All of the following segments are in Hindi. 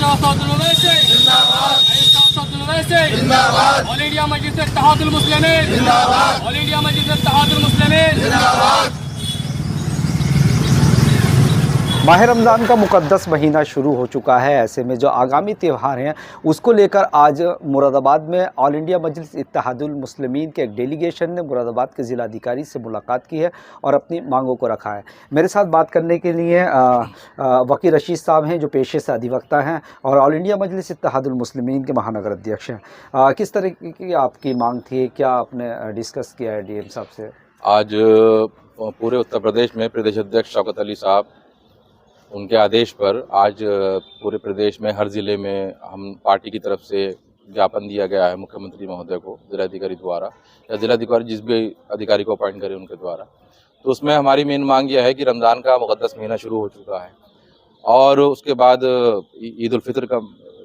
ऑल इंडिया मजलिस इत्तेहादुल मुस्लिमीन जिंदाबाद। ऑल इंडिया मजलिस इत्तेहादुल मुस्लिमीन जिंदाबाद। माह रमज़ान का मुक़द्दस महीना शुरू हो चुका है। ऐसे में जो आगामी त्यौहार हैं उसको लेकर आज मुरादाबाद में ऑल इंडिया मजलिस इत्तेहादुल मुस्लिमीन के एक डेलीगेशन ने मुरादाबाद के ज़िलाधिकारी से मुलाकात की है और अपनी मांगों को रखा है। मेरे साथ बात करने के लिए वकील रशीद साहब हैं जो पेशे से अधिवक्ता हैं और ऑल इंडिया मजलिस इत्तेहादुल मुस्लिमीन के महानगर अध्यक्ष हैं। किस तरह की आपकी मांग थी, क्या आपने डिस्कस किया है डीएम साहब से? आज पूरे उत्तर प्रदेश में प्रदेश अध्यक्ष शौकत अली साहब उनके आदेश पर आज पूरे प्रदेश में हर ज़िले में हम पार्टी की तरफ से ज्ञापन दिया गया है मुख्यमंत्री महोदय को जिलाधिकारी द्वारा या जिलाधिकारी जिस भी अधिकारी को अपॉइंट करें उनके द्वारा। तो उसमें हमारी मेन मांग यह है कि रमज़ान का मुक़द्दस महीना शुरू हो चुका है और उसके बाद ईद उल फितर का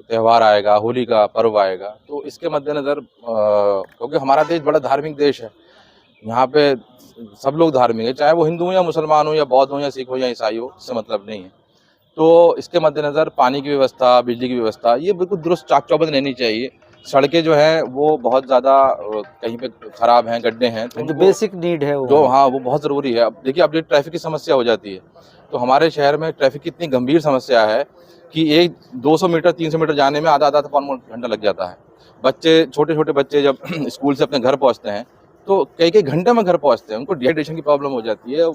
त्यौहार आएगा, होली का पर्व आएगा। तो इसके मद्देनज़र क्योंकि हमारा देश बड़ा धार्मिक देश है, यहाँ पे सब लोग धार्मिक है, चाहे वो हिंदू हो या मुसलमान हो या बौद्ध हो या सिख हो या ईसाई हो, इससे मतलब नहीं है। तो इसके मद्देनज़र पानी की व्यवस्था, बिजली की व्यवस्था ये बिल्कुल दुरुस्त चाक चौबंद रहनी चाहिए। सड़कें जो हैं वो बहुत ज़्यादा कहीं पे ख़राब हैं, गड्ढे हैं, तो जो बेसिक नीड है जो हाँ वो बहुत ज़रूरी है। अब देखिए, अब ये ट्रैफिक की समस्या हो जाती है, तो हमारे शहर में ट्रैफिक की इतनी गंभीर समस्या है कि एक 200 मीटर 300 मीटर जाने में आधा आधा पौन घंटा लग जाता है। बच्चे, छोटे छोटे बच्चे जब स्कूल से अपने घर पहुँचते हैं तो कई कई घंटे में घर पहुंचते हैं, उनको डिहाइड्रेशन की प्रॉब्लम हो जाती है,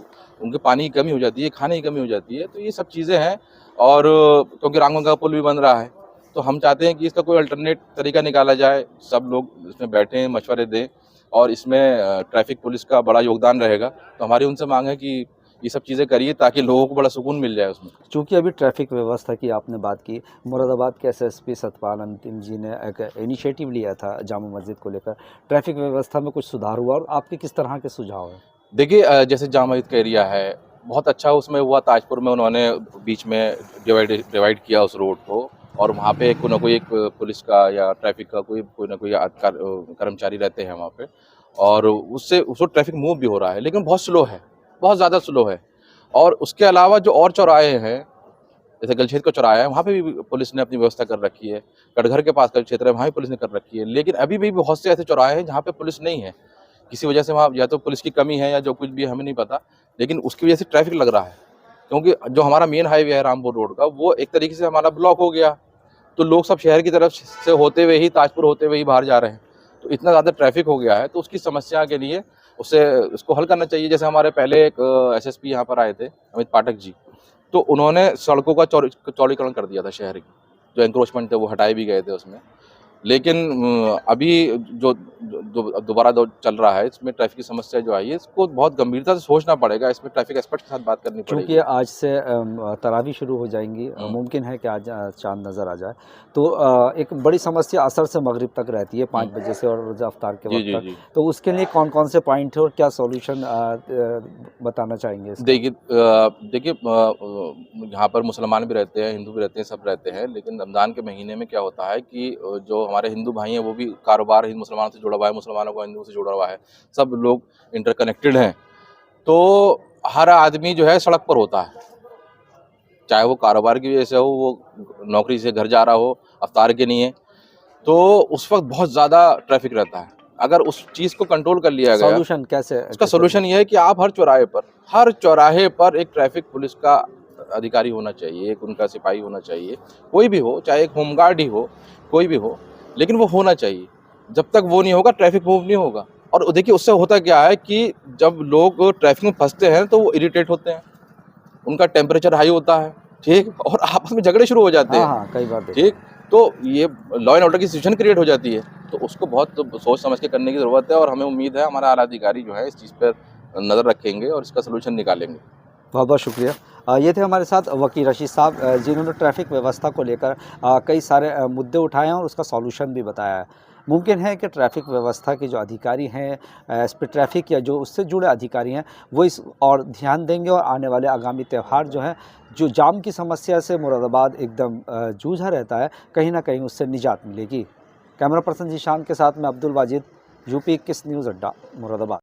उनके पानी की कमी हो जाती है, खाने की कमी हो जाती है। तो ये सब चीज़ें हैं और क्योंकि रामगंगा पुल भी बन रहा है तो हम चाहते हैं कि इसका कोई अल्टरनेट तरीका निकाला जाए, सब लोग इसमें बैठें, मशवरे दें और इसमें ट्रैफिक पुलिस का बड़ा योगदान रहेगा। तो हमारी उनसे मांग है कि ये सब चीज़ें करिए ताकि लोगों को बड़ा सुकून मिल जाए उसमें। चूँकि अभी ट्रैफिक व्यवस्था की आपने बात की, मुरादाबाद के एसएसपी सतपाल अंतिम जी ने एक इनिशिएटिव लिया था जामा मस्जिद को लेकर, ट्रैफिक व्यवस्था में कुछ सुधार हुआ और आपके किस तरह के सुझाव हैं? देखिए, जैसे जामा मस्जिद का एरिया है बहुत अच्छा उसमें हुआ, ताजपुर में उन्होंने बीच में डिवाइड किया उस रोड को और वहाँ पे कोई ना कोई एक पुलिस का या ट्रैफिक का कोई ना कोई कर्मचारी रहते हैं वहाँ पे और उससे ट्रैफिक मूव भी हो रहा है, लेकिन बहुत स्लो है, बहुत ज़्यादा स्लो है। और उसके अलावा जो और चौराहे हैं, जैसे गलछेत्र का चौराहा है, वहाँ पे भी पुलिस ने अपनी व्यवस्था कर रखी है। कटघर के पास का क्षेत्र है, वहाँ भी पुलिस ने कर रखी है। लेकिन अभी भी बहुत से ऐसे चौराहे हैं जहाँ पे पुलिस नहीं है, किसी वजह से वहाँ या तो पुलिस की कमी है या जो कुछ भी हमें नहीं पता, लेकिन उसकी वजह से ट्रैफिक लग रहा है। क्योंकि जो हमारा मेन हाईवे है रामपुर रोड का, वो एक तरीके से हमारा ब्लॉक हो गया, तो लोग सब शहर की तरफ से होते हुए ही, ताजपुर होते हुए ही बाहर जा रहे हैं। तो इतना ज़्यादा ट्रैफिक हो गया है, तो उसकी समस्या के लिए उसको हल करना चाहिए। जैसे हमारे पहले एक एसएसपी यहाँ पर आए थे, अमित पाठक जी, तो उन्होंने सड़कों का चौड़ीकरण कर दिया था शहर की, जो एंक्रोचमेंट थे वो हटाए भी गए थे उसमें। लेकिन अभी जो दोबारा चल रहा है, इसमें ट्रैफिक की समस्या जो आई है, इसको बहुत गंभीरता से सोचना पड़ेगा। इसमें ट्रैफिक एक्सपर्ट के साथ बात करनी पड़ेगी। क्योंकि आज से तरावी शुरू हो जाएंगी, मुमकिन है कि आज चांद नज़र आ जाए, तो एक बड़ी समस्या असर से मगरिब तक रहती है, 5 बजे से और रोज़ा अफ्तार के वक्त तक। तो उसके लिए कौन कौन से पॉइंट है और क्या सॉल्यूशन बताना चाहेंगे? देखिए, यहाँ पर मुसलमान भी रहते हैं, हिंदू भी रहते हैं, सब रहते हैं। लेकिन रमज़ान के महीने में क्या होता है कि जो हमारे हिंदू भाई हैं वो भी कारोबार हिंदू मुसलमानों से जुड़ा हुआ है, मुसलमानों का हिंदू से जुड़ा हुआ है, सब लोग इंटरकनेक्टेड हैं। तो हर आदमी जो है सड़क पर होता है, चाहे वो कारोबार की वजह से हो, वो नौकरी से घर जा रहा हो अफ्तार के लिए, तो उस वक्त बहुत ज़्यादा ट्रैफिक रहता है। अगर उस चीज़ को कंट्रोल कर लिया गया, सॉल्यूशन कैसे? उसका सॉल्यूशन ये है कि आप हर चौराहे पर एक ट्रैफिक पुलिस का अधिकारी होना चाहिए, एक उनका सिपाही होना चाहिए, कोई भी हो, चाहे एक होमगार्ड ही हो, कोई भी हो, लेकिन वो होना चाहिए। जब तक वो नहीं होगा ट्रैफिक मूव नहीं होगा। और देखिए, उससे होता क्या है कि जब लोग ट्रैफिक में फंसते हैं तो वो इरिटेट होते हैं, उनका टेम्परेचर हाई होता है, ठीक, और आपस में झगड़े शुरू हो जाते हैं। हाँ, कई बार ठीक, तो ये लॉ एंड ऑर्डर की सिचुएशन क्रिएट हो जाती है। तो उसको बहुत सोच समझ के करने की ज़रूरत है और हमें उम्मीद है हमारा आला अधिकारी जो है इस चीज़ पर नज़र रखेंगे और इसका सलूशन निकालेंगे। बहुत बहुत शुक्रिया। ये थे हमारे साथ वकील रशीद साहब, जिन्होंने ट्रैफिक व्यवस्था को लेकर कई सारे मुद्दे उठाए हैं और उसका सॉल्यूशन भी बताया है। मुमकिन है कि ट्रैफिक व्यवस्था के जो अधिकारी हैं, एस पी ट्रैफिक या जो उससे जुड़े अधिकारी हैं, वो इस और ध्यान देंगे और आने वाले आगामी त्यौहार जो हैं, जो जाम की समस्या से मुरादाबाद एकदम जूझा रहता है, कहीं ना कहीं उससे निजात मिलेगी। कैमरा पर्सन जीशान के साथ मैं अब्दुल वाजिद, यूपी 21 न्यूज़ अड्डा, मुरादाबाद।